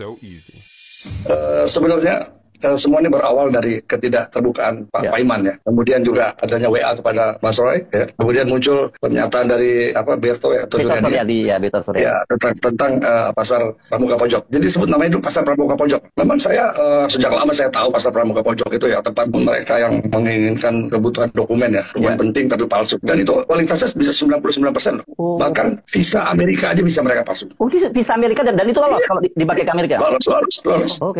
so easy. Sebenarnya semua ini berawal dari ketidakterbukaan Pak Paiman ya. Kemudian juga adanya WA kepada Mas Roy ya. Kemudian muncul pernyataan dari Berto ya, Berto Suryadi ya, tentang pasar Pramuka Pojok. Jadi disebut namanya itu pasar Pramuka Pojok. Memang saya sejak lama saya tahu pasar Pramuka Pojok itu ya tempat mereka yang menginginkan kebutuhan dokumen ya, dokumen penting tapi palsu. Dan itu kualitasnya bisa 99% loh. Bahkan visa Amerika aja bisa mereka palsu. Oh, visa Amerika dan itu lolos kalau dipakai ke Amerika. Lolos.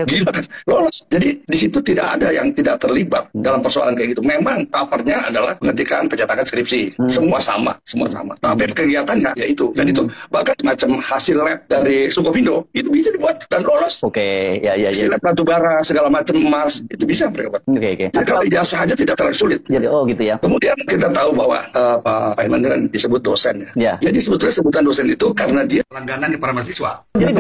Gila kan? Lolos. Jadi di situ tidak ada yang tidak terlibat dalam persoalan kayak gitu. Memang papernya adalah pengetikan, pencetakan skripsi. Semua sama. Tapi kegiatannya ya itu. Dan itu bahkan macam hasil lab dari Sukovindo itu bisa dibuat dan lolos. Hasil lab batu bara, segala macam emas itu bisa mereka buat. Jadi kalau ijazah aja tidak terlalu sulit. Jadi gitu ya. Kemudian kita tahu bahwa Pak Paiman kan disebut dosen ya. Jadi sebetulnya sebutan dosen itu karena dia langganan di para mahasiswa. Jadi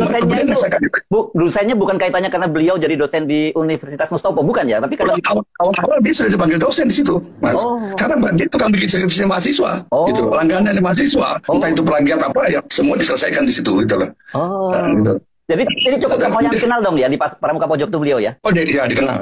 dosennya bukan kaitannya karena beliau jadi dosen di Universitas Mustopo, bukan ya? Tapi kalau awal dia sudah dipanggil dosen di situ, Mas. Karena dia tukang bikin skripsi mahasiswa, gitu. Langganan di mahasiswa, entah itu plagiat apa ya, semua diselesaikan di situ, gitu loh. Gitu. Jadi ini cukup tokoh yang dikenal dong ya di Pramuka Pojok itu beliau ya? Dia dikenal.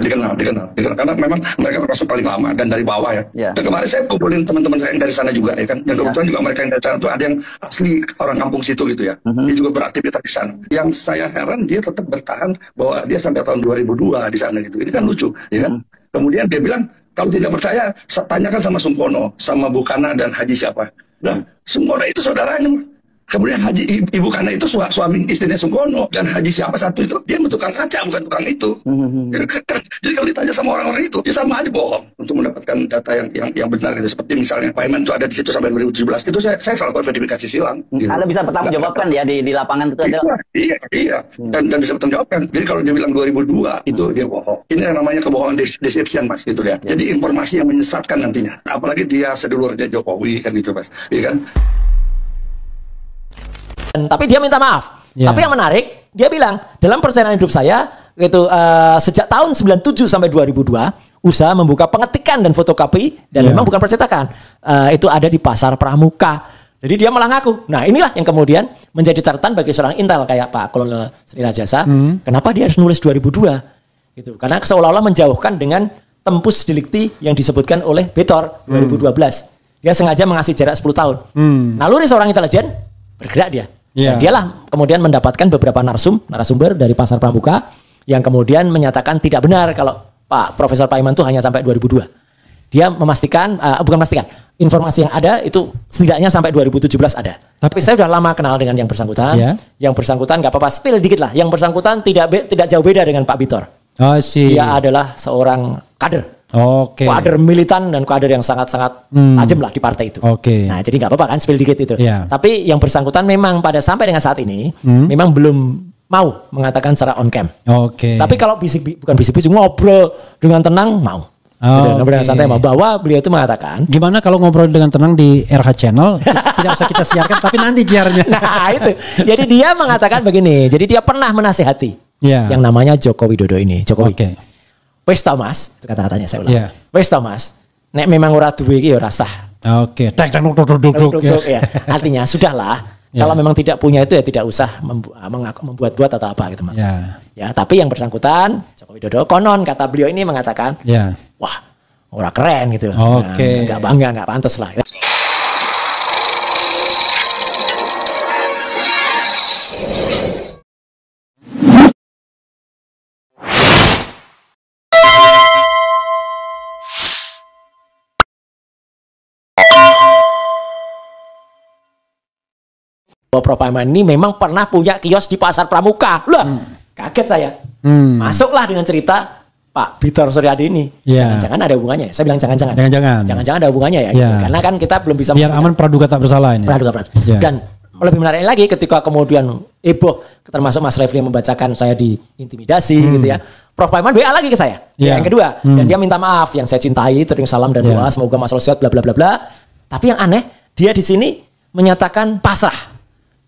Karena memang mereka termasuk paling lama dan dari bawah ya. Dan kemarin saya kumpulin teman-teman saya yang dari sana juga ya kan. Dan kebetulan juga mereka yang dari sana itu ada yang asli orang kampung situ gitu ya. Dia juga beraktivitas di sana. Yang saya heran dia tetap bertahan bahwa dia sampai tahun 2002 di sana gitu. Ini kan lucu, ya kan? Kemudian dia bilang kalau tidak percaya tanyakan sama Sungkono, sama Bukana dan Haji siapa. Nah, Sungkono itu saudaranya. Kemudian Ibu Kana itu suami istrinya Sungkono, dan Haji siapa satu itu dia tukang kaca bukan tukang itu. Jadi kalau ditanya sama orang-orang itu ya sama aja bohong untuk mendapatkan data yang benar gitu. Seperti misalnya Paiman itu ada di situ sampai 2017 itu saya selalu verifikasi silang. Gitu. Anda bisa bertanggungjawabkan ya di lapangan itu ada. Iya. Dan bisa bertanggungjawabkan. Jadi kalau dia bilang 2002 itu dia bohong. Ini yang namanya kebohongan deception Mas gitu ya. Jadi informasi yang menyesatkan nantinya. Apalagi dia sedulurnya Jokowi kan gitu Mas. Iya kan? Tapi dia minta maaf. Tapi yang menarik, dia bilang dalam perjalanan hidup saya itu sejak tahun 97 sampai 2002 usaha membuka pengetikan dan fotokopi dan memang bukan percetakan. Itu ada di pasar Pramuka. Jadi dia malah ngaku. Nah, inilah yang kemudian menjadi catatan bagi seorang intel kayak Pak Kolonel Sri Rajasa. Kenapa dia harus nulis 2002? Gitu. Karena seolah-olah menjauhkan dengan tempus delikti yang disebutkan oleh Betor 2012. Dia sengaja mengasih jarak 10 tahun. Naluri seorang intelijen bergerak dia. Dan dialah kemudian mendapatkan beberapa narasumber dari pasar Pramuka yang kemudian menyatakan tidak benar kalau Pak Profesor Paiman itu hanya sampai 2002. Dia memastikan, informasi yang ada itu setidaknya sampai 2017 ada. Tapi saya sudah lama kenal dengan yang bersangkutan. Yang bersangkutan nggak apa-apa, spill dikit lah. Yang bersangkutan tidak jauh beda dengan Pak Bitor. Dia adalah seorang kader. Kader militan dan kader yang sangat-sangat tajam lah di partai itu. Nah, jadi nggak apa-apa kan spill dikit itu. Tapi yang bersangkutan memang sampai dengan saat ini memang belum mau mengatakan secara on cam. Tapi kalau bukan bisik-bisik ngobrol dengan tenang mau. Ngobrol dengan santai mau, bahwa beliau itu mengatakan. Gimana kalau ngobrol dengan tenang di RH Channel? Tidak usah kita siarkan, tapi nanti siarnya. Nah itu. Jadi dia mengatakan begini. Jadi dia pernah menasihati yang namanya Joko Widodo ini. Jokowi. Wes Thomas, itu kata-katanya saya ulang. Wes Thomas, nek memang ora duwe iki ya ora sah. Artinya sudahlah. Kalau memang tidak punya itu ya tidak usah membuat-buat atau apa gitu Mas. Ya, tapi yang bersangkutan Joko Widodo konon kata beliau ini mengatakan, wah, ora keren gitu. Enggak bangga, enggak pantas lah. Prof. Paiman ini memang pernah punya kios di pasar Pramuka. Kaget saya. Masuklah dengan cerita Pak Bitor Suryadi ini. Jangan-jangan ada hubungannya. Saya bilang jangan-jangan. Jangan-jangan ada hubungannya ya. Karena kan kita belum bisa. Biar aman praduga tak bersalah ini. Dan lebih menarik lagi ketika kemudian heboh termasuk Mas Refli membacakan saya diintimidasi gitu ya. Prof. Paiman WA lagi ke saya. Yang kedua. Dan dia minta maaf. Yang saya cintai, tering salam dan doa. Semoga Mas sehat bla bla bla bla. Tapi yang aneh dia di sini menyatakan pasrah.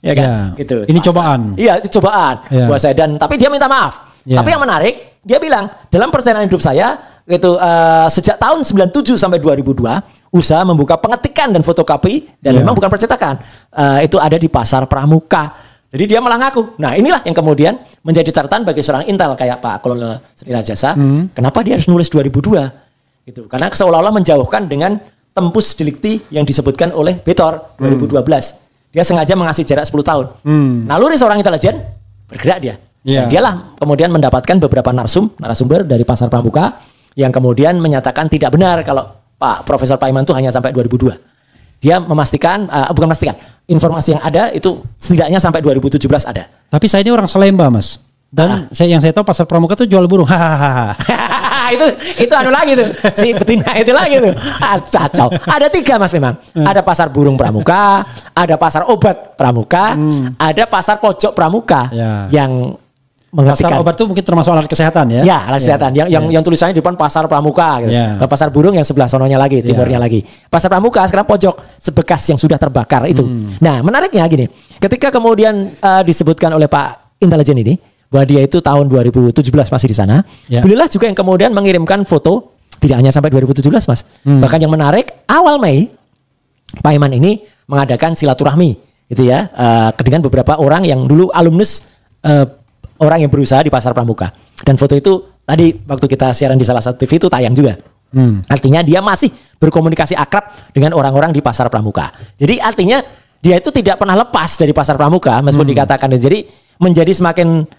Ya kan? Gitu. Ini cobaan. Iya, itu cobaan buat saya tapi dia minta maaf. Tapi yang menarik, dia bilang dalam perjalanan hidup saya itu sejak tahun 97 sampai 2002 usaha membuka pengetikan dan fotokopi dan memang bukan percetakan. Itu ada di pasar Pramuka. Jadi dia malah ngaku. Nah inilah yang kemudian menjadi catatan bagi seorang intel kayak Pak Kolonel Sri Rajasa. Kenapa dia harus nulis 2002? Gitu. Karena seolah-olah menjauhkan dengan tempus delicti yang disebutkan oleh Betor 2012. Dia sengaja mengasih jarak 10 tahun. Naluri seorang intelijen bergerak dia. Dan dialah kemudian mendapatkan beberapa narasumber dari Pasar Pramuka yang kemudian menyatakan tidak benar kalau Pak Profesor Paiman itu hanya sampai 2002. Dia memastikan, bukan memastikan, informasi yang ada itu setidaknya sampai 2017 ada. Tapi saya ini orang Salemba, Mas. Dan yang saya tahu Pasar Pramuka itu jual burung. Hahaha. itu anu lagi tuh, si betina itu lagi tuh. Kacau. Ada 3 Mas memang. Ada pasar burung Pramuka, ada pasar obat Pramuka, ada pasar pojok Pramuka yang mengertikan. Pasar obat itu mungkin termasuk alat kesehatan ya? Ya, alat kesehatan. Yang tulisannya di depan pasar Pramuka gitu. Pasar burung yang sebelah sononya lagi, timurnya lagi. Pasar Pramuka sekarang pojok sebekas yang sudah terbakar itu. Nah, menariknya gini. Ketika kemudian disebutkan oleh Pak Intelijen ini bahwa dia itu tahun 2017 masih di sana. Beliaulah juga yang kemudian mengirimkan foto tidak hanya sampai 2017 Mas. Bahkan yang menarik awal Mei Pak Iman ini mengadakan silaturahmi gitu ya dengan beberapa orang yang dulu alumnus orang yang berusaha di Pasar Pramuka. Dan foto itu tadi waktu kita siaran di salah satu TV itu tayang juga. Artinya dia masih berkomunikasi akrab dengan orang-orang di Pasar Pramuka. Jadi artinya dia itu tidak pernah lepas dari Pasar Pramuka meskipun dikatakan. Jadi menjadi semakin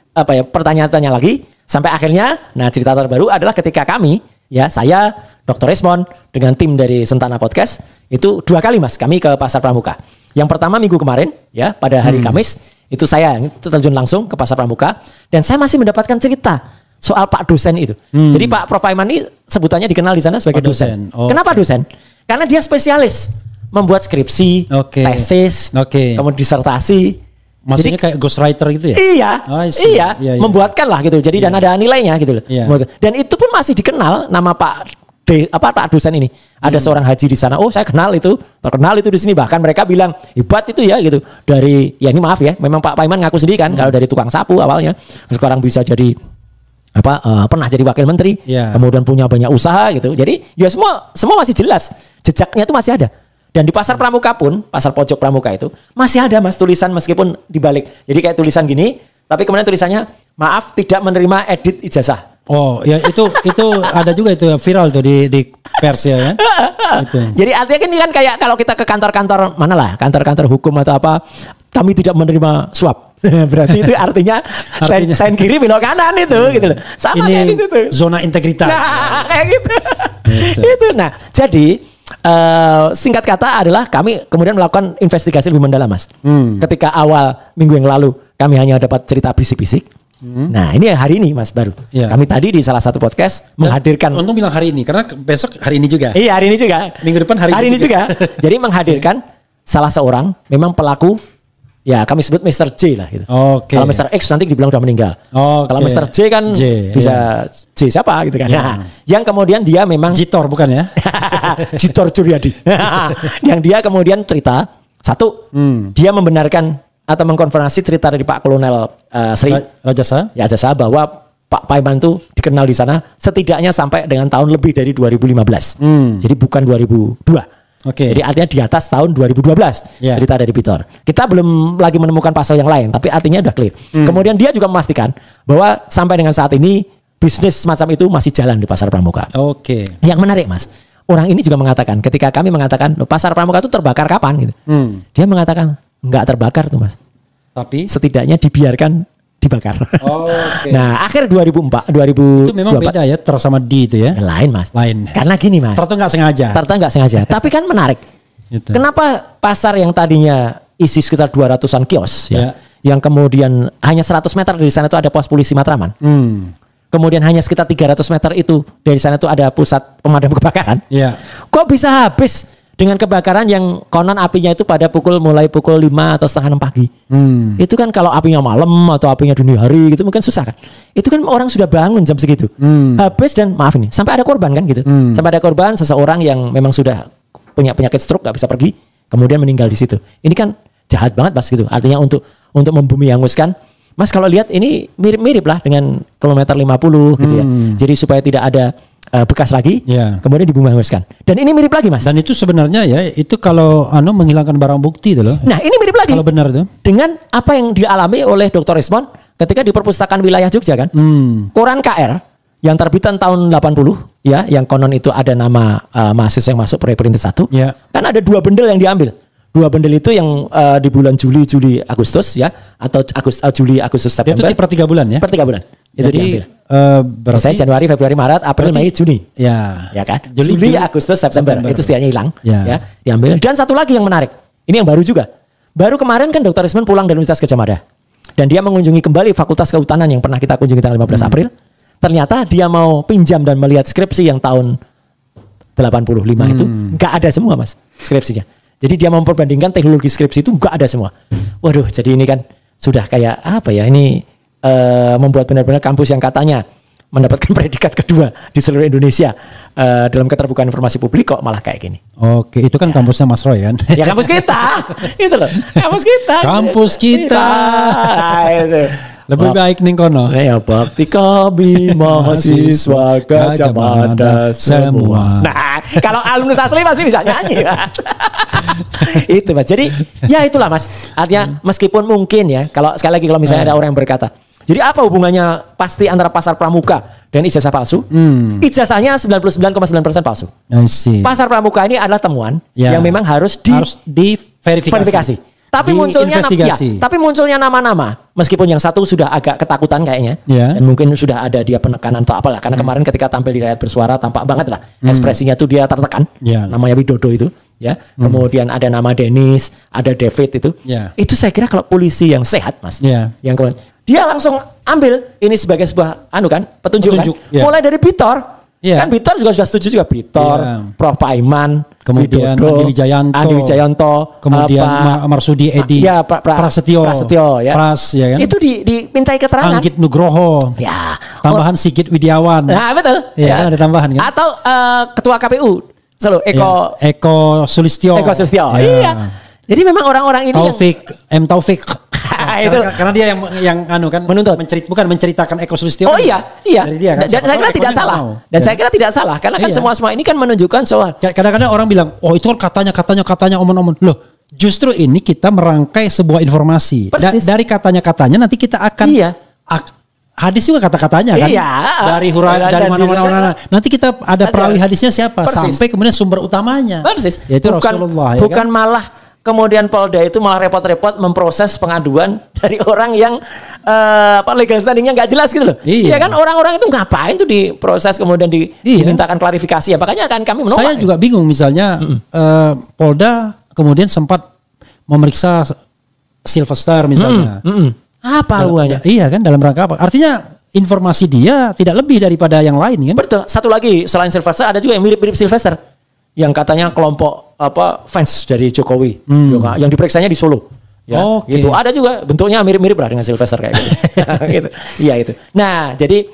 pertanyaan-tanya lagi sampai akhirnya cerita terbaru adalah ketika kami saya Dr. Resmond dengan tim dari Sentana Podcast itu 2 kali Mas kami ke Pasar Pramuka. Yang pertama minggu kemarin pada hari Kamis itu saya terjun langsung ke Pasar Pramuka dan saya masih mendapatkan cerita soal Pak dosen itu. Jadi Pak Prof Paiman ini sebutannya dikenal di sana sebagai dosen. Kenapa dosen? Karena dia spesialis membuat skripsi, tesis, kemudian disertasi. Maksudnya kayak ghostwriter gitu ya? Iya, membuatkan lah gitu. Jadi dan ada nilainya gitu loh. Dan itu pun masih dikenal nama Pak dosen ini. Ada seorang haji di sana. Oh, saya kenal itu, terkenal itu di sini. Bahkan mereka bilang hebat itu ya gitu. Dari ini maaf ya, memang Pak Paiman ngaku sendiri kan kalau dari tukang sapu awalnya, sekarang bisa jadi pernah jadi wakil menteri, kemudian punya banyak usaha gitu. Jadi ya semua masih jelas, jejaknya itu masih ada. Dan di Pasar Pramuka pun, Pasar Pojok Pramuka itu masih ada Mas tulisan meskipun dibalik. Jadi kayak tulisan gini, tapi kemudian tulisannya maaf tidak menerima edit ijazah. Oh ya itu ada juga itu viral tuh di pers ya kan. Jadi artinya kan ini kan kayak kalau kita ke kantor-kantor mana lah, kantor-kantor hukum atau apa, kami tidak menerima suap. Berarti itu artinya sign kiri belok kanan itu gitu loh. Sama ini kayak di situ. Zona integritas. Nah, kayak gitu. Itu. Nah, jadi singkat kata adalah kami kemudian melakukan investigasi lebih mendalam Mas. Ketika awal minggu yang lalu kami hanya dapat cerita bisik-bisik. Nah ini hari ini Mas baru. Kami tadi di salah satu podcast menghadirkan. Untung bilang hari ini karena besok hari ini juga. Iya hari ini juga. Minggu depan hari ini juga. Jadi menghadirkan salah seorang memang pelaku. Ya kami sebut Mr. J lah gitu. Kalau Mr. X nanti dibilang udah meninggal. Kalau Mr. J kan bisa J siapa gitu kan. Nah, yang kemudian dia memang Jitor bukan ya? Jitor Juryadi. Yang dia kemudian cerita satu, dia membenarkan atau mengkonfirmasi cerita dari Pak Kolonel Sri Rajasa bahwa Pak Paiman itu dikenal di sana setidaknya sampai dengan tahun lebih dari 2015. Jadi bukan 2002. Jadi artinya di atas tahun 2012 cerita dari Pitor. Kita belum lagi menemukan pasal yang lain, tapi artinya udah clear. Kemudian dia juga memastikan bahwa sampai dengan saat ini bisnis semacam itu masih jalan di Pasar Pramuka. Yang menarik Mas, orang ini juga mengatakan ketika kami mengatakan Pasar Pramuka itu terbakar kapan gitu, dia mengatakan nggak terbakar tuh Mas, tapi setidaknya dibiarkan dibakar. Nah, akhir 2004 itu memang beda ya ter sama di itu ya. Lain Mas. Lain. Karena gini Mas. Ternyata nggak sengaja. Tapi kan menarik. Gitu. Kenapa pasar yang tadinya isi sekitar 200-an kios yang kemudian hanya 100 meter dari sana itu ada pos polisi Matraman. Kemudian hanya sekitar 300 meter itu dari sana itu ada pusat pemadam kebakaran. Kok bisa habis dengan kebakaran yang konon apinya itu mulai pukul 5 atau setengah 6 pagi. Itu kan kalau apinya malam atau apinya dini hari gitu mungkin susah kan. Itu kan orang sudah bangun jam segitu. Habis dan maaf ini sampai ada korban kan gitu. Sampai ada korban seseorang yang memang sudah punya penyakit stroke gak bisa pergi kemudian meninggal di situ. Ini kan jahat banget Mas gitu. Artinya untuk membumi hanguskan. Mas kalau lihat ini mirip-mirip lah dengan kilometer 50 gitu ya. Jadi supaya tidak ada bekas lagi, kemudian dibungkus-bungkuskan. Dan ini mirip lagi, Mas. Dan itu sebenarnya ya, itu kalau menghilangkan barang bukti itu loh. Nah, ini mirip lagi. Kalau benar itu. Dengan apa yang dialami oleh Dr. Ismond ketika di perpustakaan wilayah Jogja kan. Koran KR yang terbitan tahun 80 ya, yang konon itu ada nama mahasiswa yang masuk proyek perintis 1. Kan ada 2 bendel yang diambil. 2 bendel itu yang di bulan Juli, Agustus ya, atau Juli, Agustus, September. Itu per 3 bulan ya? Per 3 bulan. Itu jadi diambil. Berarti Januari, Februari, Maret, April, Mei, Juni. Ya kan? Juli, Agustus, September. Itu setidaknya hilang. Ya, diambil. Dan satu lagi yang menarik. Ini yang baru juga. Baru kemarin kan Dr. Ismond pulang dari Universitas Gadjah Mada. Dan dia mengunjungi kembali Fakultas Kehutanan yang pernah kita kunjungi tanggal 15 April. Ternyata dia mau pinjam dan melihat skripsi yang tahun 85 itu. Nggak ada semua, Mas, skripsinya. Jadi dia memperbandingkan teknologi skripsi itu nggak ada semua. Waduh, jadi ini kan sudah kayak apa ya, ini membuat benar-benar kampus yang katanya mendapatkan predikat kedua di seluruh Indonesia dalam keterbukaan informasi publik kok malah kayak gini. Oke, itu kan kampusnya Mas Roy kan? Ya kampus kita, itu loh, kampus kita. Kampus kita. Itu. Lebih baik ning kono. Ya bakti kami mahasiswa Gadjah Mada semua. Nah, kalau alumnus asli pasti bisa nyanyi. Itu, Mas. Jadi ya itulah, Mas. Artinya meskipun mungkin ya, kalau sekali lagi kalau misalnya ada orang yang berkata, jadi apa hubungannya pasti antara pasar pramuka dan ijazah palsu? Ijazahnya 99,9% palsu. Pasar pramuka ini adalah temuan yang memang harus diverifikasi. Tapi munculnya nama-nama, meskipun yang satu sudah agak ketakutan kayaknya, dan mungkin sudah ada dia penekanan atau apalah, karena kemarin ketika tampil di Rakyat Bersuara tampak banget lah ekspresinya tuh dia tertekan, namanya Widodo itu, ya. Kemudian ada nama Dennis, ada David itu, itu saya kira kalau polisi yang sehat, Mas, yang kemudian dia langsung ambil ini sebagai sebuah petunjuk. Kan? Mulai dari Bitor. Kan Bitor juga sudah setuju juga, Bitor, Prof. Paiman, kemudian Andi Wijayanto, kemudian Marsudi Edi, Prasetyo, ya. Pras, ya kan? Itu dimintai keterangan. Anggit Nugroho, tambahan Sigit Widiawan. Nah, betul. Kan ada tambahan kan? Atau Ketua KPU, Eko Sulistyo. Iya. Jadi memang orang-orang ini Taufik. Itu karena dia yang menuntut, bukan menceritakan Eko Sulistyo. Oh iya. Dari dia, kan? Dan saya kira tidak salah. Saya kira tidak salah karena kan semua ini kan menunjukkan soal. Kadang-kadang orang bilang, oh itu kan katanya omong-omong. Loh, justru ini kita merangkai sebuah informasi. Dari katanya nanti kita akan hadis juga kata-katanya kan. Dari dari mana-mana. Nanti kita ada perawi hadisnya siapa sampai kemudian sumber utamanya. Persis. Yaitu Rasulullah. Bukan malah kemudian Polda itu malah repot-repot memproses pengaduan dari orang yang legal standingnya nggak jelas gitu loh. Iya kan, orang-orang itu ngapain tuh diproses kemudian dimintakan klarifikasi ya. Makanya kan kami menolak. Saya juga bingung misalnya Polda kemudian sempat memeriksa Sylvester misalnya. Apa hubungannya? Iya kan, dalam rangka apa? Artinya informasi dia tidak lebih daripada yang lain kan? Betul. Satu lagi selain Sylvester ada juga yang mirip-mirip Sylvester. Yang katanya kelompok fans dari Jokowi yang diperiksanya di Solo gitu. Ada juga bentuknya mirip-mirip lah dengan Sylvester kayak gitu. Gitu. Iya itu. Nah, jadi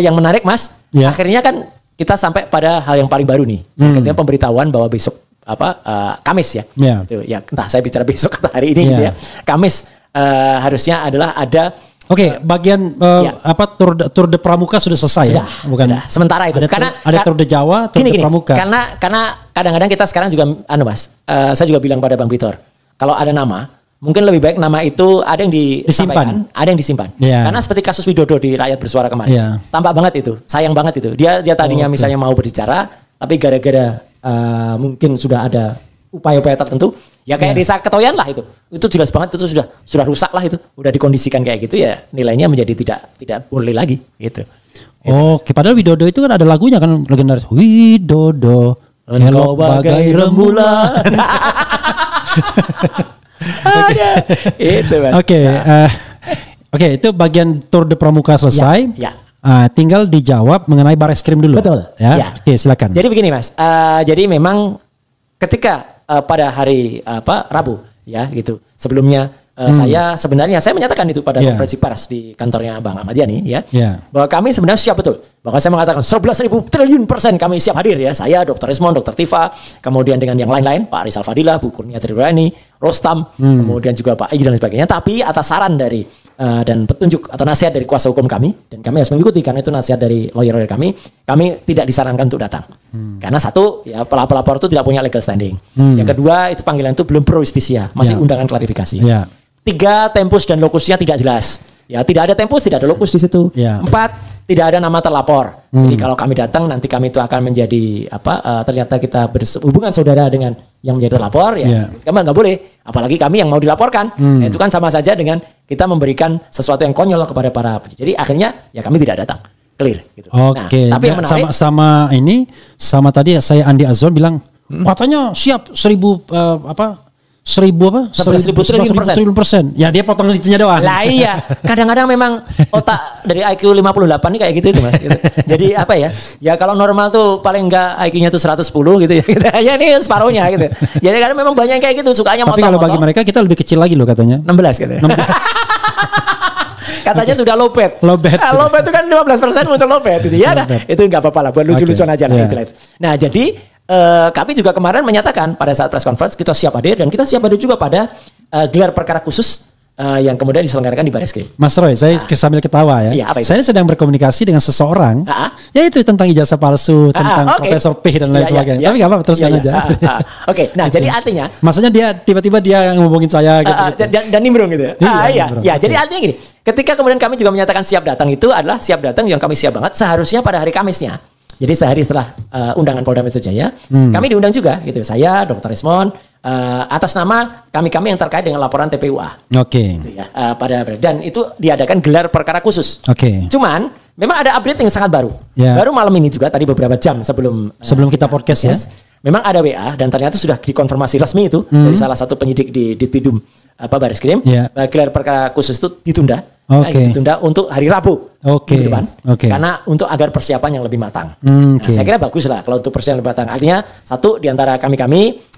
yang menarik, Mas, akhirnya kan kita sampai pada hal yang paling baru nih. Akhirnya pemberitahuan bahwa besok Kamis ya. Gitu. Ya, entah saya bicara besok atau hari ini gitu ya. Kamis harusnya adalah ada bagian Tour de Pramuka sudah selesai ya? Sudah. Sementara itu. Ada Tour de Jawa, Tour de Pramuka. Karena kadang-kadang kita sekarang juga Mas, saya juga bilang pada Bang Bitor, kalau ada nama, mungkin lebih baik nama itu ada yang disampaikan, ada yang disimpan. Karena seperti kasus Widodo di Rakyat Bersuara kemarin. Tampak banget itu, sayang banget itu. Dia tadinya misalnya mau berbicara, tapi gara-gara mungkin sudah ada upaya-upaya tertentu, ya kayak desa Ketoyan lah itu jelas banget itu sudah rusak lah itu, udah dikondisikan kayak gitu ya, nilainya menjadi tidak boleh lagi gitu. Padahal Widodo itu kan ada lagunya kan legendaris, Widodo elok bagai rembulan. Itu, Mas. Oke, itu bagian Tour de Pramuka selesai. Tinggal dijawab mengenai Bareskrim dulu. Betul. Ya. Oke, silakan. Jadi begini, Mas. Jadi memang ketika pada hari Rabu ya gitu. Sebelumnya saya menyatakan itu pada konferensi pers di kantornya Bang Ahmad Yani ya. Bahwa kami sebenarnya siap betul. Bahkan saya mengatakan 11.000 triliun % kami siap hadir ya. Saya, Dr. Ismond, Dr. Tifa, kemudian dengan yang lain-lain, Pak Rizal Fadilah, Bu Kurnia Triwani, Rostam, kemudian juga Pak Igi dan sebagainya. Tapi atas saran dari dan petunjuk atau nasihat dari kuasa hukum kami, dan kami harus mengikuti karena itu nasihat dari lawyer kami tidak disarankan untuk datang. Karena satu, ya pelapor itu tidak punya legal standing. Yang kedua, itu panggilan itu belum pro justisia, masih undangan klarifikasi. 3, tempus dan lokusnya tidak jelas. Ya, tidak ada tempus, tidak ada lokus di situ. 4, tidak ada nama terlapor. Jadi kalau kami datang, nanti kami itu akan menjadi ternyata kita berhubungan saudara dengan yang menjadi terlapor, ya kami nggak boleh. Apalagi kami yang mau dilaporkan, ya, itu kan sama saja dengan kita memberikan sesuatu yang konyol kepada para. Jadi akhirnya ya kami tidak datang. Clear. Gitu. Oke. Nah, tapi yang menarik, sama tadi saya Andi Azon bilang katanya siap 1000 triliun%. Ya dia potong itinya doang. Lah iya, kadang-kadang memang otak dari IQ 58 nih kayak gitu itu Mas. Gitu. Jadi apa ya? Ya kalau normal tuh paling enggak IQ-nya tuh 110 gitu ya. Ya ini separuhnya gitu. Jadi kadang memang banyak yang kayak gitu sukanya motong. Tapi kalau bagi mereka kita lebih kecil lagi loh katanya. 16 katanya. 16. Katanya sudah lowbat. Lowbat itu kan 15% muncul lowbat gitu. Ya nah, itu enggak apa-apa lah buat lucu-lucuan aja lah istilah itu. Nah, jadi kami juga kemarin menyatakan pada saat press conference kita siap hadir dan kita siap hadir juga pada gelar perkara khusus yang kemudian diselenggarakan di Barreskrim. Mas Roy, saya sambil ketawa ya. Saya sedang berkomunikasi dengan seseorang, yaitu tentang ijazah palsu, tentang Profesor P dan lain sebagainya. Tapi nggak apa-apa, teruskan aja. Oke, nah jadi artinya, maksudnya dia tiba-tiba dia ngomongin saya gitu. Dan nimbrung gitu ya. Jadi artinya gini, ketika kemudian kami juga menyatakan siap datang itu adalah siap datang yang kami siap banget seharusnya pada hari Kamisnya. Jadi sehari setelah undangan Polda Metro Jaya, kami diundang juga gitu. Saya, Dr. Resmond, atas nama kami yang terkait dengan laporan TPUA. Oke. Gitu ya, dan itu diadakan gelar perkara khusus. Oke. Cuman memang ada update yang sangat baru. Baru malam ini juga tadi beberapa jam sebelum kita podcast ya. Memang ada WA dan ternyata sudah dikonfirmasi resmi itu dari salah satu penyidik di Ditpidum Barreskrim. Gelar perkara khusus itu ditunda. Ditunda untuk hari Rabu minggu depan. Karena untuk agar persiapan yang lebih matang. Nah, saya kira bagus lah kalau untuk persiapan lebih matang. Artinya satu di antara kami,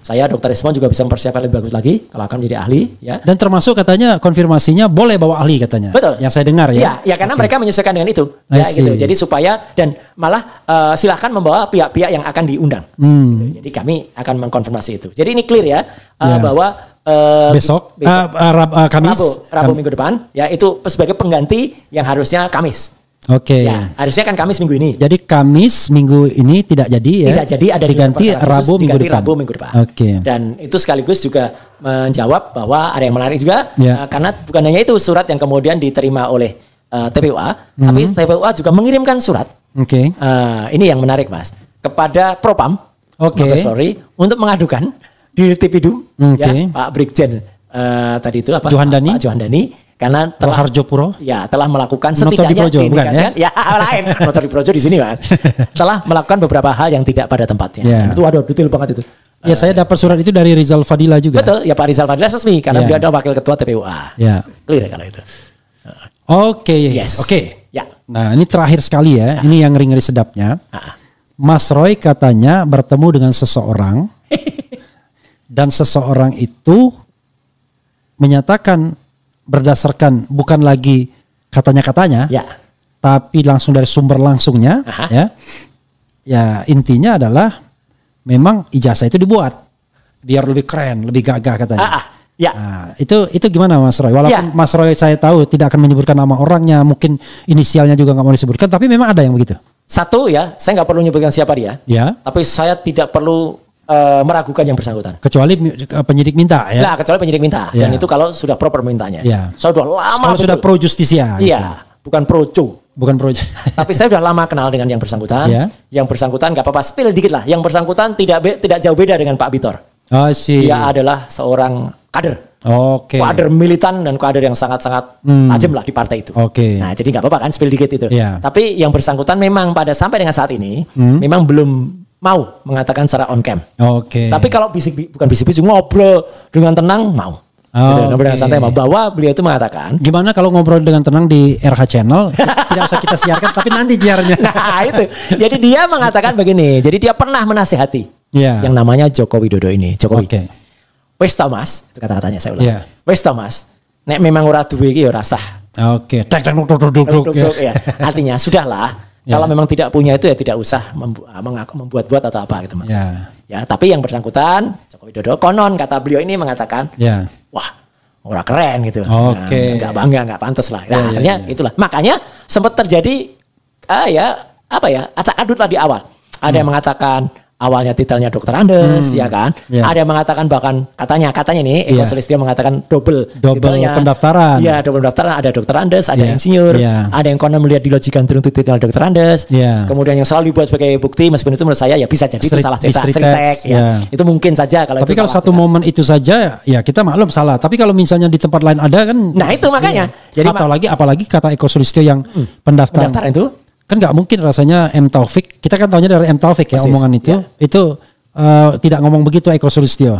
saya Dr. Resmond juga bisa mempersiapkan lebih bagus lagi kalau akan menjadi ahli. Ya. Dan termasuk katanya konfirmasinya boleh bawa ahli katanya. Betul. Yang saya dengar ya. Ya karena mereka menyesuaikan dengan itu. Ya, gitu. Jadi supaya dan malah silahkan membawa pihak-pihak yang akan diundang. Gitu. Jadi kami akan mengkonfirmasi itu. Jadi ini clear ya bahwa besok Kamis Rabu minggu depan ya itu sebagai pengganti yang harusnya Kamis. Ya, harusnya kan Kamis minggu ini. Jadi Kamis minggu ini tidak jadi ya. Tidak jadi, ada diganti Rabu minggu depan. Dan itu sekaligus juga menjawab bahwa ada yang menarik juga karena bukan hanya itu surat yang kemudian diterima oleh TPUA, tapi TPUA juga mengirimkan surat. Ini yang menarik Mas kepada Propam Mabes Polri untuk mengadukan di Ditpidum Pak Brigjen tadi itu Pak Johandani karena telah Harjopuro telah melakukan setidaknya lain Noto di Projo di sini Mas telah melakukan beberapa hal yang tidak pada tempatnya. Itu detail banget itu. Ya saya dapat surat itu dari Rizal Fadila juga. Betul ya Pak Rizal Fadila resmi karena beliau adalah wakil ketua TPUA. Clear kalau itu. Ya. Nah ini terakhir sekali ya. Ini yang ngeri sedapnya. Mas Roy katanya bertemu dengan seseorang. Dan seseorang itu menyatakan berdasarkan bukan lagi katanya, tapi langsung dari sumber langsungnya, ya intinya adalah memang ijazah itu dibuat biar lebih keren, lebih gagah katanya. Nah, itu gimana Mas Roy? Walaupun Mas Roy saya tahu tidak akan menyebutkan nama orangnya, mungkin inisialnya juga nggak mau disebutkan, tapi memang ada yang begitu. Satu ya, saya nggak perlu menyebutkan siapa dia, tapi saya tidak perlu meragukan yang bersangkutan. Kecuali penyidik minta ya. Nah, kecuali penyidik minta. Dan itu kalau sudah proper mintanya. Saya sudah lama. Kalau sudah pro justisia. Iya, bukan pro co. Bukan pro. Tapi saya sudah lama kenal dengan yang bersangkutan. Yang bersangkutan nggak apa-apa, spill dikit lah. Yang bersangkutan tidak jauh beda dengan Pak Bitor. Dia adalah seorang kader. Kader militan dan kader yang sangat-sangat tajam lah di partai itu. Nah, jadi nggak apa-apa kan spill dikit itu. Tapi yang bersangkutan memang sampai dengan saat ini memang belum mau mengatakan secara on cam. Tapi kalau bukan bisik-bisik ngobrol dengan tenang mau. Ngobrol dengan santai mau. Bahwa beliau itu mengatakan. Gimana kalau ngobrol dengan tenang di RH Channel? Tidak usah kita siarkan, tapi nanti siarnya. Nah itu. Jadi dia mengatakan begini. Jadi dia pernah menasihati yang namanya Joko Widodo ini. Jokowi. Wes Thomas, itu kata-katanya saya ulang. Wes Thomas, nek memang ora duwe iki ya ora sah. Artinya sudahlah. Kalau memang tidak punya itu ya tidak usah membuat-buat atau apa gitu Mas. Ya, tapi yang bersangkutan Joko Widodo konon kata beliau ini mengatakan, wah orang keren gitu. Oke. Nggak bangga, nggak pantas lah. Nah, akhirnya itulah. Makanya sempat terjadi acak adut lah di awal. Ada yang mengatakan awalnya titelnya Dr. Andes, ya kan? Ada yang mengatakan bahkan katanya nih Eko Sulistyo mengatakan double pendaftaran. Iya, double pendaftaran. Ada Dr. Andes, ada insinyur, ada yang konon melihat di Lojikan untuk titel Dr. Andes. Kemudian yang selalu dibuat sebagai bukti, meskipun itu menurut saya ya bisa jadi itu salah cetak, Sritek. Itu mungkin saja kalau. Tapi kalau satu momen itu saja, ya kita maklum salah. Tapi kalau misalnya di tempat lain ada kan? Nah itu makanya. Jadi apalagi kata Eko Sulistyo yang pendaftaran itu. Kan nggak mungkin rasanya M. Taufik, kita kan tahunya dari M. Taufik ya. Persis, omongan itu tidak ngomong begitu Eko Sulistyo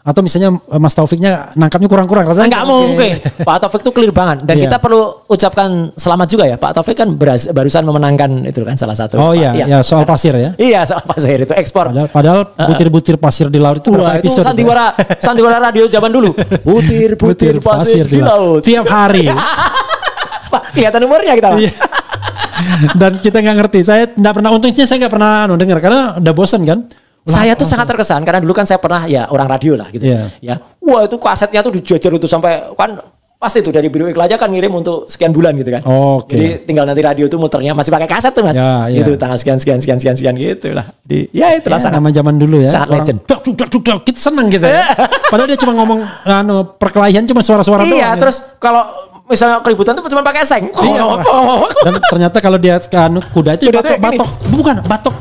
atau misalnya Mas Taufiknya nangkapnya kurang-kurang rasanya. Nggak mungkin. Pak Taufik itu clear banget dan kita perlu ucapkan selamat juga ya. Pak Taufik kan barusan memenangkan itu kan salah satu. Oh iya, soal pasir ya. Iya, soal pasir itu ekspor. Padahal butir-butir pasir di laut itu berapa episode? Itu sandiwara radio zaman dulu. Butir-butir pasir di laut. Tiap hari. Pak, kelihatan umurnya kita. Dan kita nggak ngerti. Saya nggak pernah, untungnya saya nggak pernah dengar karena udah bosan kan. Saya tuh sangat terkesan karena dulu kan saya pernah ya orang radio lah gitu. Ya, wah itu kasetnya tuh dijajar itu sampai kan pasti tuh dari Biro Iklan aja kan ngirim untuk sekian bulan gitu kan. Jadi tinggal nanti radio tuh muternya masih pakai kaset tuh mas. Gitu tanggal sekian gitu lah. Jadi ya itulah nama zaman dulu ya. Sangat legend. Kita seneng gitu ya. Padahal dia cuma ngomong perkelahian cuma suara-suara doang. Iya, terus kalau misalnya keributan tuh cuma pakai seng. Dan ternyata kalau dia kuda itu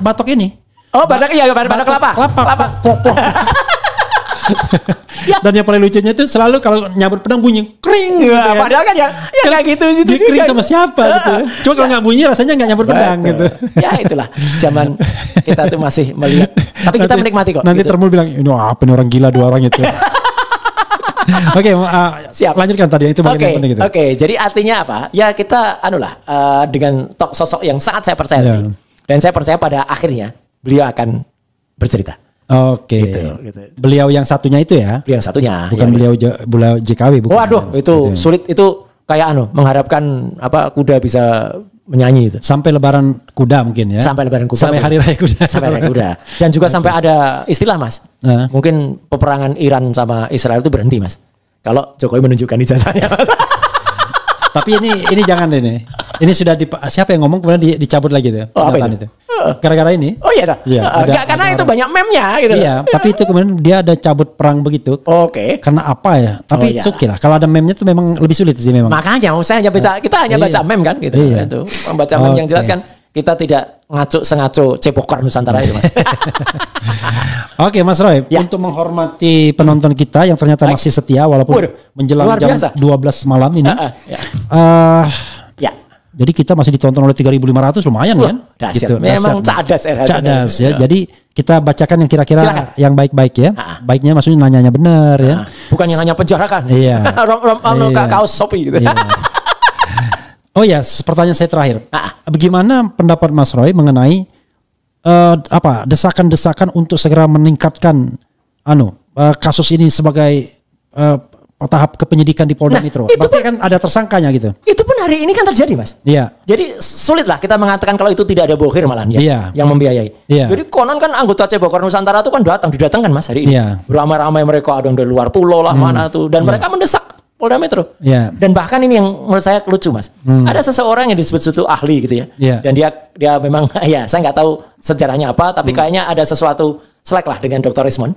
batok ini. Oh, batok kelapa. Dan yang paling lucunya itu selalu kalau nyabut pedang bunyi kring gitu ya. Padahal kan ya kayak gitu dia kring sama siapa gitu. Cuma kalau nggak bunyi rasanya nggak nyabut pedang gitu. Ya itulah zaman kita tuh masih melihat. Tapi kita menikmati kok. Nanti Termul bilang, ini apa nih orang gila dua orang itu. Oke, siap. Lanjutkan tadi itu bagian yang penting gitu. Oke, jadi artinya apa? Ya kita dengan sosok yang sangat saya percaya dan saya percaya pada akhirnya beliau akan bercerita. Oke. Gitu. Beliau yang satunya itu ya? Beliau yang satunya. Bukan beliau JKW bukan. Waduh, itu sulit, itu kayak mengharapkan kuda bisa menyanyi itu. Sampai lebaran kuda mungkin ya. Sampai lebaran kuda. Sampai hari raya kuda. Sampai hari raya kuda. Dan juga sampai ada istilah mas. Mungkin peperangan Iran sama Israel itu berhenti mas. Kalau Jokowi menunjukkan ijazahnya mas. Tapi ini jangan ini. Ini sudah siapa yang ngomong kemudian dicabut lagi tuh. Oh, apa itu? Gara-gara ini. Oh iya dah. Iya, karena itu banyak meme-nya gitu. Iya, tapi itu kemudian dia ada cabut perang begitu. Oke. Karena apa ya? Tapi oke lah. Kalau ada meme-nya itu memang lebih sulit sih memang. Makanya saya hanya baca, kita hanya baca meme kan gitu. Iya. Itu membaca meme yang jelas kan. Kita tidak sengaco cebokar Nusantara itu mas. Oke Mas Roy, untuk menghormati penonton kita yang ternyata masih setia walaupun menjelang jam 12 malam ini. Jadi kita masih ditonton oleh 3.500 lumayan kan? Gitu. Memang cadas ya. Jadi kita bacakan yang kira-kira yang baik-baik ya. Baiknya maksudnya nanyanya benar ya. Bukan yang hanya penjara kan. Iya. Kaos Shopee gitu. Oh ya, pertanyaan saya terakhir. Bagaimana pendapat Mas Roy mengenai desakan-desakan untuk segera meningkatkan kasus ini sebagai tahap kepenyidikan di Polda Metro? Berarti kan ada tersangkanya gitu. Itu pun hari ini kan terjadi mas. Iya. Jadi sulit lah kita mengatakan kalau itu tidak ada bohir malahan yang membiayai. Iya. Jadi konon kan anggota Cebokar Nusantara itu kan didatangkan mas hari ini. Iya. Beramai-ramai mereka ada dari luar pulau lah mana tuh dan mereka mendesak Polda Metro. Dan bahkan ini yang menurut saya lucu mas. Ada seseorang yang disebut ahli gitu ya. Dan dia memang saya nggak tahu sejarahnya apa, tapi kayaknya ada sesuatu selek lah dengan Dr. Rismond.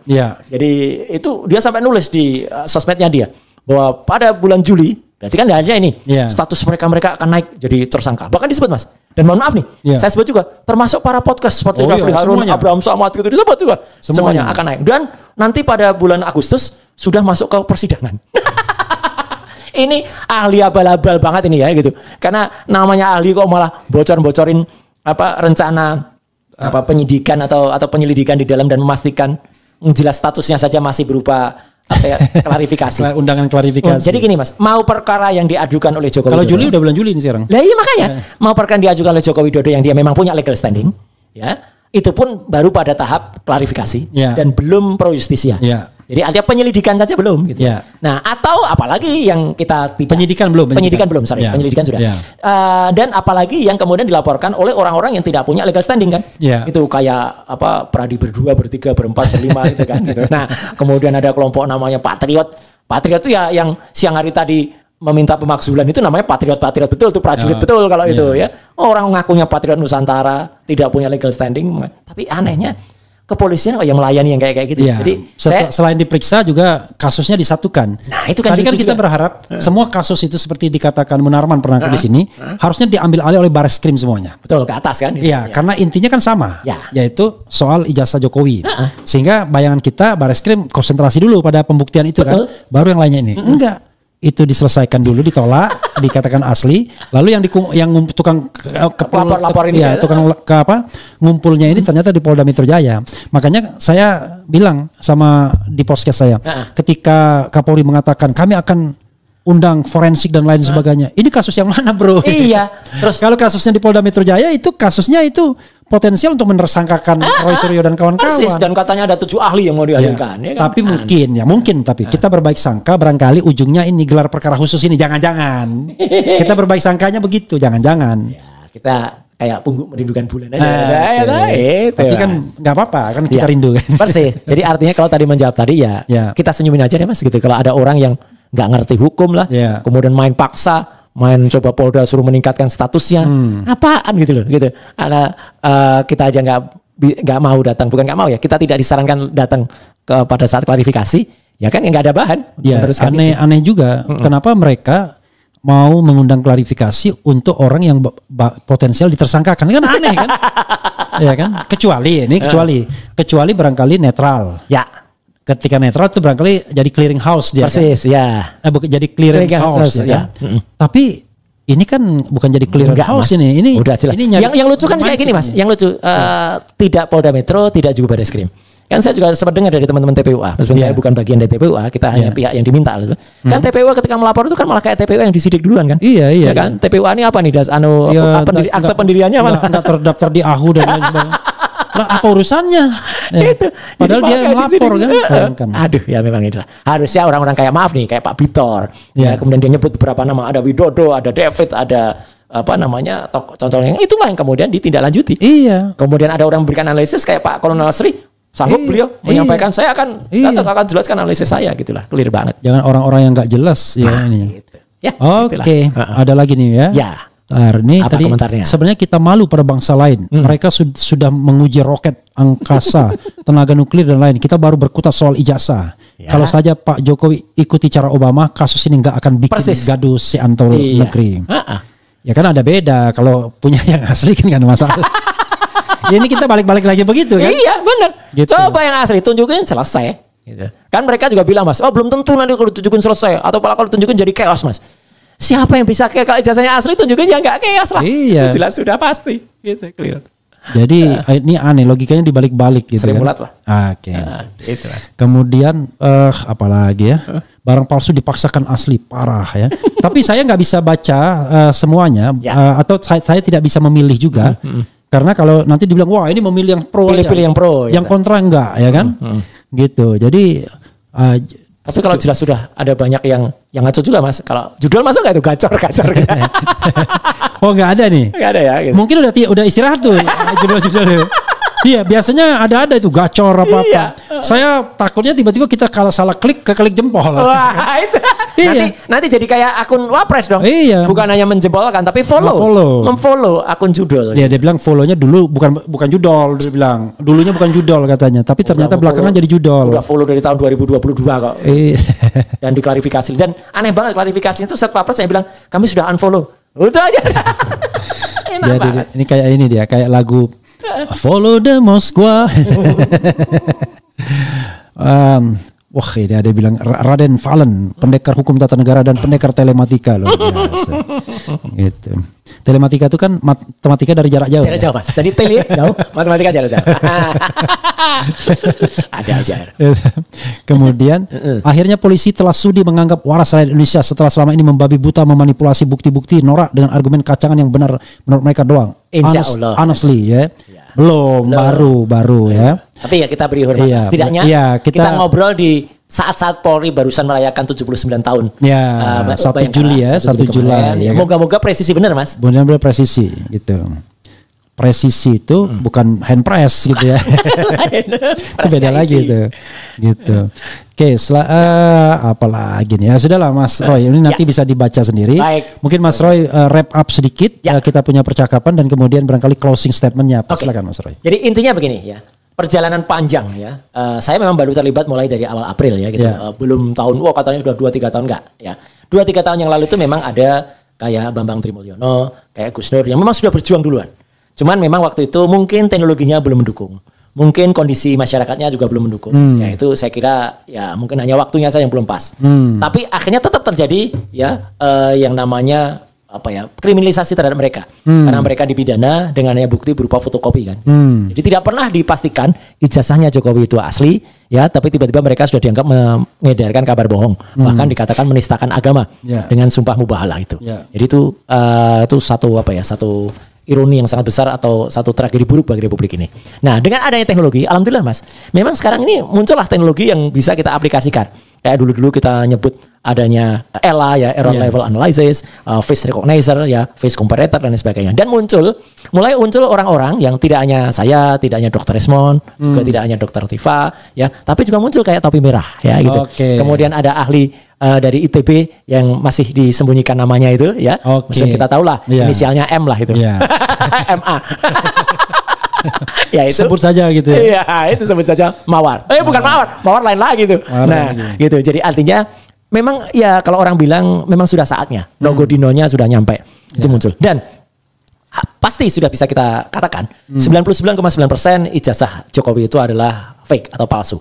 Jadi itu dia sampai nulis di sosmednya dia bahwa pada bulan Juli, berarti kan hanya ini status mereka akan naik jadi tersangka. Bahkan disebut mas. Dan mohon maaf nih, saya sebut juga termasuk para podcast seperti Rafli Harun, Abraham Samad gitu disebut juga. Semuanya akan naik. Dan nanti pada bulan Agustus sudah masuk ke persidangan. Ini ahli abal-abal banget ini ya gitu. Karena namanya ahli kok malah bocor-bocorin rencana penyidikan atau penyelidikan di dalam dan memastikan jelas statusnya saja masih berupa klarifikasi. Undangan klarifikasi. Jadi gini mas, mau perkara yang diajukan oleh Joko Widodo. Kalau Juli udah bulan Juli ini sekarang. Lah iya makanya, mau perkara yang diajukan oleh Joko Widodo yang dia memang punya legal standing, ya. Itu pun baru pada tahap klarifikasi dan belum pro justisia. Jadi artinya penyelidikan saja belum gitu. Nah, atau apalagi yang kita tidak penyidikan belum, penyelidikan sudah. Dan apalagi yang kemudian dilaporkan oleh orang-orang yang tidak punya legal standing kan. Itu kayak Pradi berdua, bertiga, berempat, berlima gitu kan gitu. Nah, kemudian ada kelompok namanya Patriot Patriot itu ya yang siang hari tadi meminta pemakzulan itu namanya patriot betul, itu prajurit betul kalau itu ya. Orang ngakunya patriot Nusantara, tidak punya legal standing, tapi anehnya kepolisian yang melayani yang kayak gitu. Ya. Jadi selain diperiksa juga kasusnya disatukan. Nah, itu kan tadi kan kita berharap semua kasus itu seperti dikatakan Munarman pernah di sini harusnya diambil alih oleh Bareskrim semuanya. Betul, ke atas kan. Iya, karena intinya kan sama. Yaitu soal ijazah Jokowi. Sehingga bayangan kita Bareskrim konsentrasi dulu pada pembuktian itu kan, baru yang lainnya ini. Enggak. Itu diselesaikan dulu, ditolak, dikatakan asli, lalu yang tukang lapor ini tukang ngumpulnya ini ternyata di Polda Metro Jaya. Makanya saya bilang sama di podcast saya, ketika Kapolri mengatakan kami akan undang forensik dan lain sebagainya. Ini kasus yang mana, bro? Iya. Terus kalau kasusnya di Polda Metro Jaya itu kasusnya itu potensial untuk menersangkakan Roy Suryo dan kawan-kawan. Persis, dan katanya ada 7 ahli yang mau dihadirkan. Ya, kan? Tapi mungkin kita berbaik sangka barangkali ujungnya ini gelar perkara khusus ini. Jangan-jangan. Kita berbaik sangkanya begitu, jangan-jangan. Ya, kita kayak pungguk merindukan bulan aja. Tapi kan nggak apa-apa, kan kita rindu kan. Persis. Jadi artinya kalau tadi menjawab tadi ya kita senyumin aja deh mas gitu. Kalau ada orang yang nggak ngerti hukum lah, kemudian main paksa, main coba Polda suruh meningkatkan statusnya, apaan gitu loh, gitu. Ada kita aja nggak mau datang, bukan nggak mau ya, kita tidak disarankan datang pada saat klarifikasi, ya kan, nggak ada bahan. Ya, aneh juga, kenapa mereka mau mengundang klarifikasi untuk orang yang potensial ditersangkakan, kan aneh kan, ya kan, kecuali barangkali netral. Ya. Ketika netral itu barangkali jadi clearing house dia. Persis, kan? Ya. Bukan jadi clearing house ya. Kan? Tapi ini kan bukan jadi clearing house mas. Ini udah jelas. Ini yang lucu kan kayak gini mas. Yang lucu tidak Polda Metro, tidak juga Bareskrim. Kan saya juga sempat dengar dari teman-teman TPUA. Meskipun saya bukan bagian dari TPUA, kita hanya pihak yang diminta. Kan TPUA ketika melapor itu kan malah kayak TPUA yang disidik duluan kan. Iya. Ya kan? TPUA ini apa nih akte pendiriannya mana? Enggak terdaftar di AHU dan lain sebagainya. Lah apa urusannya? Ya. Itu. Padahal dia melapor kan. Aduh, ya memang itulah. Harusnya orang-orang kayak maaf nih, kayak Pak Bitor. Ya, kemudian dia nyebut beberapa nama, ada Widodo, ada David, ada contohnya itulah yang kemudian ditindaklanjuti. Iya. Kemudian ada orang memberikan analisis kayak Pak Kolonel Sri, sanggup beliau menyampaikan saya akan jelaskan analisis saya gitulah. Clear banget. Jangan orang-orang yang enggak jelas ya ini. Gitu. Ya. Oke. Ada lagi nih ya. Ya. Ini tadi sebenarnya kita malu pada bangsa lain. Mereka sudah menguji roket angkasa, tenaga nuklir dan lain. Kita baru berkutat soal ijazah. Ya. Kalau saja Pak Jokowi ikuti cara Obama, kasus ini nggak akan bikin gaduh seantero negeri. Ya kan ada beda. Kalau punya yang asli kan nggak ada masalah. Ya ini kita balik-balik lagi begitu kan? Iya benar. Gitu. Coba yang asli tunjukin selesai. Gitu. Kan mereka juga bilang mas, belum tentu nanti kalau tunjukin selesai atau kalau tunjukin jadi chaos mas. Siapa yang bisa kalau ijazahnya asli tunjukin ya nggak chaos lah. Iya. Jelas sudah pasti. Gitu, clear. Jadi ini aneh, logikanya dibalik-balik gitu. Sering mulat lah. Oke. Itu lah. Kemudian apalagi ya? Barang palsu dipaksakan asli, parah ya. Tapi saya nggak bisa baca semuanya atau saya tidak bisa memilih juga. Karena kalau nanti dibilang wah ini memilih yang pro, pilih yang pro, yang kontra enggak ya kan? Gitu. Jadi tapi kalau jelas sudah ada banyak yang ngaco juga mas. Kalau judul masuk nggak itu gacor gitu. Oh nggak ada nih. Nggak ada ya. Gitu. Mungkin udah istirahat tuh judul-judul. Iya biasanya ada itu gacor apa. Iya. Saya takutnya tiba-tiba kita kalau salah klik jempol. Wah itu. Nanti jadi kayak akun Wapres dong. Iya. Bukan hanya menjempolkan tapi memfollow akun judul. Iya dia bilang follownya dulu bukan judul, dia bilang dulunya bukan judul katanya, tapi ternyata belakangan jadi judul. Udah follow dari tahun 2022 kok. Dan diklarifikasi dan aneh banget klarifikasinya itu set Wapres yang bilang kami sudah unfollow. Udah aja. Enak ini kayak ini dia kayak lagu Follow the Moskwa. Wah ini ada bilang Raden Valen, pendekar hukum tata negara dan pendekar telematika loh biasa. Gitu. Telematika itu kan matematika dari jarak jauh. Jarak jauh mas. Jadi tele jauh, matematika jarak jauh. Ada aja. Kemudian akhirnya polisi telah sudi menganggap waras rakyat Indonesia setelah selama ini membabi buta memanipulasi bukti-bukti norak dengan argumen kacangan yang benar menurut mereka doang. Insya Allah. Honestly ya. Belum. Baru ya. Tapi ya kita beri hormat. Setidaknya kita ngobrol di saat-saat Polri barusan merayakan 79 tahun. Ya, 1 Juli ya, 1 Juli. Ya. Moga-moga presisi benar, Mas. Benar-benar presisi gitu. presisi itu bukan hand press gitu ya. Itu beda lagi itu. Gitu. Oke, apa lagi nih? Ya sudahlah Mas Roy, ini nanti bisa dibaca sendiri. Baik. Mungkin Mas Roy wrap up sedikit kita punya percakapan dan kemudian barangkali closing statementnya apa? Silakan Mas Roy. Jadi intinya begini ya. Perjalanan panjang ya. Saya memang baru terlibat mulai dari awal April ya gitu. Belum tahun katanya sudah 2-3 tahun enggak ya. 2-3 tahun yang lalu itu memang ada kayak Bambang Trimulyono, kayak Gus Nur yang memang sudah berjuang duluan. Cuman memang waktu itu mungkin teknologinya belum mendukung. Mungkin kondisi masyarakatnya juga belum mendukung. Ya itu saya kira ya mungkin hanya waktunya saja yang belum pas. Tapi akhirnya tetap terjadi ya yang namanya kriminalisasi terhadap mereka. Karena mereka dipidana dengan hanya bukti berupa fotokopi kan. Jadi tidak pernah dipastikan ijazahnya Jokowi itu asli ya, tapi tiba-tiba mereka sudah dianggap mengedarkan kabar bohong. Bahkan dikatakan menistakan agama dengan sumpah mubahalah itu. Jadi itu satu satu ironi yang sangat besar atau satu tragedi buruk bagi Republik ini. Nah, dengan adanya teknologi, alhamdulillah Mas, memang sekarang ini muncullah teknologi yang bisa kita aplikasikan. Kayak dulu-dulu kita nyebut adanya ELA ya, Error Level Analysis, Face Recognizer ya, Face Comparator dan lain sebagainya. Dan mulai muncul orang-orang yang tidak hanya saya, tidak hanya Dr. Esmond, juga tidak hanya Dr. Tifa ya, tapi juga muncul kayak topi merah ya gitu. Kemudian ada ahli dari ITB yang masih disembunyikan namanya itu ya. Maksudnya kita tahu lah inisialnya M lah itu. MA. Ya itu sebut saja gitu ya. Iya, itu sebut saja Mawar. Bukan Mawar lain lagi tuh. Gitu. Jadi artinya memang ya kalau orang bilang memang sudah saatnya logo Dinonya sudah nyampe itu muncul. Dan pasti sudah bisa kita katakan 99,9% ijazah Jokowi itu adalah fake atau palsu.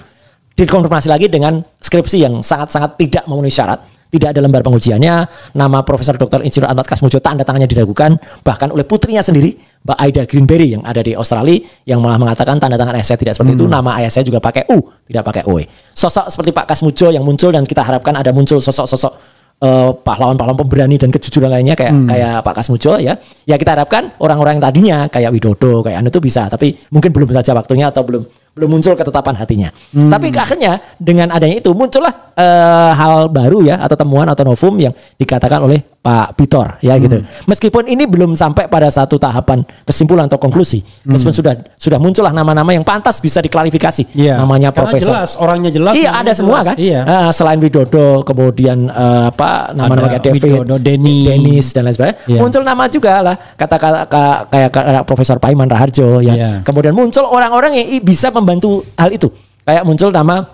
Dikonfirmasi lagi dengan skripsi yang sangat-sangat tidak memenuhi syarat. Tidak ada lembar pengujiannya, nama Profesor Dr. Insinyur Ahmad Kasmujo tanda tangannya diragukan, bahkan oleh putrinya sendiri, Mbak Aida Greenberry yang ada di Australia, yang malah mengatakan tanda tangan ayah saya tidak seperti itu, nama ayah saya juga pakai U, tidak pakai O. Sosok seperti Pak Kasmujo yang muncul dan kita harapkan ada muncul sosok-sosok pahlawan-pahlawan pemberani dan kejujuran lainnya kayak Pak Kasmujo ya kita harapkan orang-orang yang tadinya kayak Widodo, kayak Anu itu bisa, tapi mungkin belum saja waktunya atau belum muncul ketetapan hatinya. Tapi akhirnya dengan adanya itu muncullah hal baru ya atau temuan atau novum yang dikatakan oleh Pak Bitor ya gitu. Meskipun ini belum sampai pada satu tahapan kesimpulan atau konklusi, meskipun sudah muncullah nama-nama yang pantas bisa diklarifikasi. Namanya karena Profesor. Jelas, orangnya jelas. Iya, ada semua kan. Selain Widodo, kemudian nama-nama kayak David, Dennis dan lain sebagainya. Muncul nama juga lah kayak Profesor Paiman Raharjo ya. Kemudian muncul orang-orang yang bisa membantu hal itu. Kayak muncul nama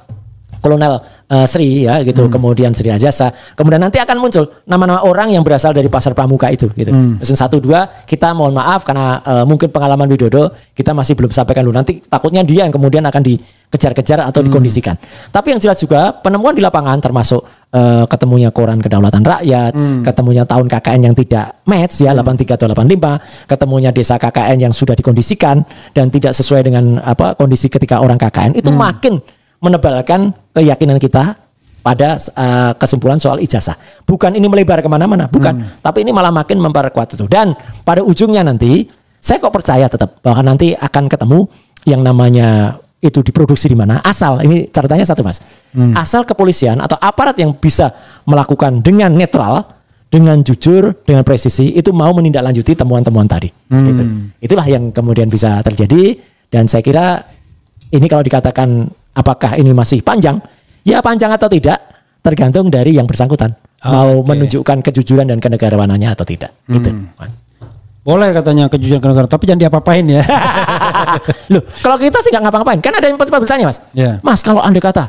Kolonel Sri ya gitu, kemudian Sri Rajasa, kemudian nanti akan muncul nama-nama orang yang berasal dari pasar pramuka itu gitu. Mesin 1-2 kita mohon maaf karena mungkin pengalaman Widodo kita masih belum sampaikan dulu, nanti takutnya dia yang kemudian akan dikejar-kejar atau dikondisikan. Tapi yang jelas juga penemuan di lapangan termasuk ketemunya koran Kedaulatan Rakyat, ketemunya tahun KKN yang tidak match ya 83 atau 85, ketemunya desa KKN yang sudah dikondisikan dan tidak sesuai dengan kondisi ketika orang KKN itu makin menebalkan keyakinan kita pada kesimpulan soal ijazah. Bukan ini melebar kemana-mana, bukan. Tapi ini malah makin memperkuat itu. Dan pada ujungnya nanti, saya kok percaya tetap bahwa nanti akan ketemu yang namanya itu diproduksi di mana. Asal, ini catatannya satu Mas. Asal kepolisian atau aparat yang bisa melakukan dengan netral, dengan jujur, dengan presisi, itu mau menindaklanjuti temuan-temuan tadi. Gitu. Itulah yang kemudian bisa terjadi. Dan saya kira ini kalau dikatakan apakah ini masih panjang? Ya panjang atau tidak tergantung dari yang bersangkutan mau menunjukkan kejujuran dan kenegarawanannya atau tidak. Gitu. Boleh katanya kejujuran kenegaraan, tapi jangan diapa-apain ya. Loh, kalau kita sih nggak ngapa-ngapain. Kan ada yang bertanya Mas. Mas kalau Anda kata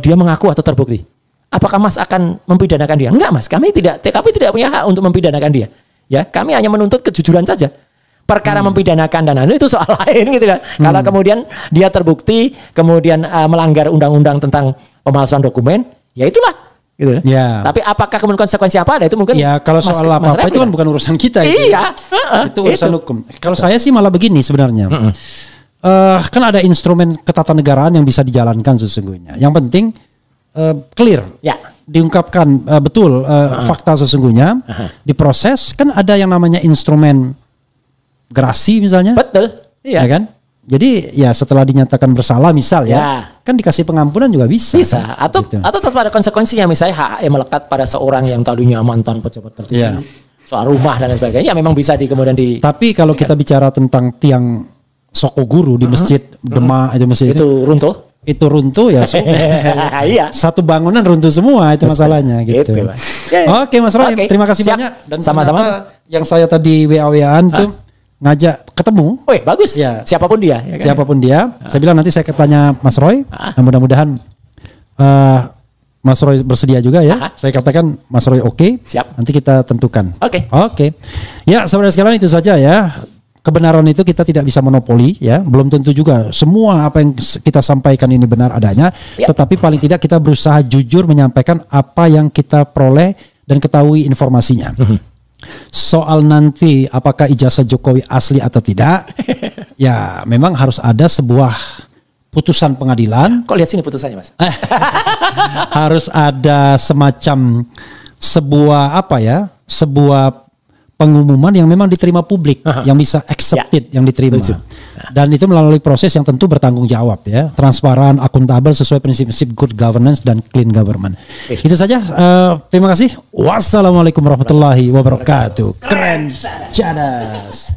dia mengaku atau terbukti, apakah Mas akan mempidanakan dia? Enggak Mas, kami tidak punya hak untuk mempidanakan dia. Ya, kami hanya menuntut kejujuran saja. Perkara mempidanakan dan itu soal lain gitu kan. Kalau kemudian dia terbukti kemudian melanggar undang-undang tentang pemalsuan dokumen, ya itulah gitu. Tapi apakah kemudian konsekuensi apa ada itu mungkin kalau soal apa itu kan bukan urusan kita itu. Itu urusan hukum. Kalau saya sih malah begini sebenarnya. Kan ada instrumen ketatanegaraan yang bisa dijalankan sesungguhnya. Yang penting clear. Diungkapkan betul fakta sesungguhnya, diproses. Kan ada yang namanya instrumen gerasi misalnya. Betul. Ya kan? Jadi ya setelah dinyatakan bersalah misal kan dikasih pengampunan juga bisa. Bisa. Atau tetap ada konsekuensinya, misalnya hak yang melekat pada seorang yang tadinya mantan pejabat tertinggi. soal rumah dan sebagainya, memang bisa kemudian di. Tapi kalau kita bicara tentang tiang Sokoguru di masjid Demak itu masjid itu runtuh. Itu runtuh ya. Iya. Satu bangunan runtuh semua itu masalahnya gitu. Oke Mas Roy, terima kasih banyak. Dan sama-sama. Yang saya tadi WA-WA-an tuh ngajak ketemu. Wih, bagus ya. Siapapun dia. Ya kan? Siapapun dia. Saya bilang nanti saya tanya Mas Roy. Mudah-mudahan Mas Roy bersedia juga ya. Saya katakan Mas Roy oke. Siap. Nanti kita tentukan. Oke. Ya, saudara sekalian itu saja ya. Kebenaran itu kita tidak bisa monopoli ya. Belum tentu juga semua apa yang kita sampaikan ini benar adanya. Ya. Tetapi paling tidak kita berusaha jujur menyampaikan apa yang kita peroleh dan ketahui informasinya. Soal nanti apakah ijazah Jokowi asli atau tidak, ya memang harus ada sebuah putusan pengadilan. Kok lihat sini putusannya Mas? Harus ada semacam sebuah pengumuman yang memang diterima publik, yang bisa accepted, yang diterima. Dan itu melalui proses yang tentu bertanggung jawab ya, transparan, akuntabel sesuai prinsip-prinsip good governance dan clean government. Itu saja. Terima kasih. Wassalamualaikum warahmatullahi wabarakatuh. Keren, cadas.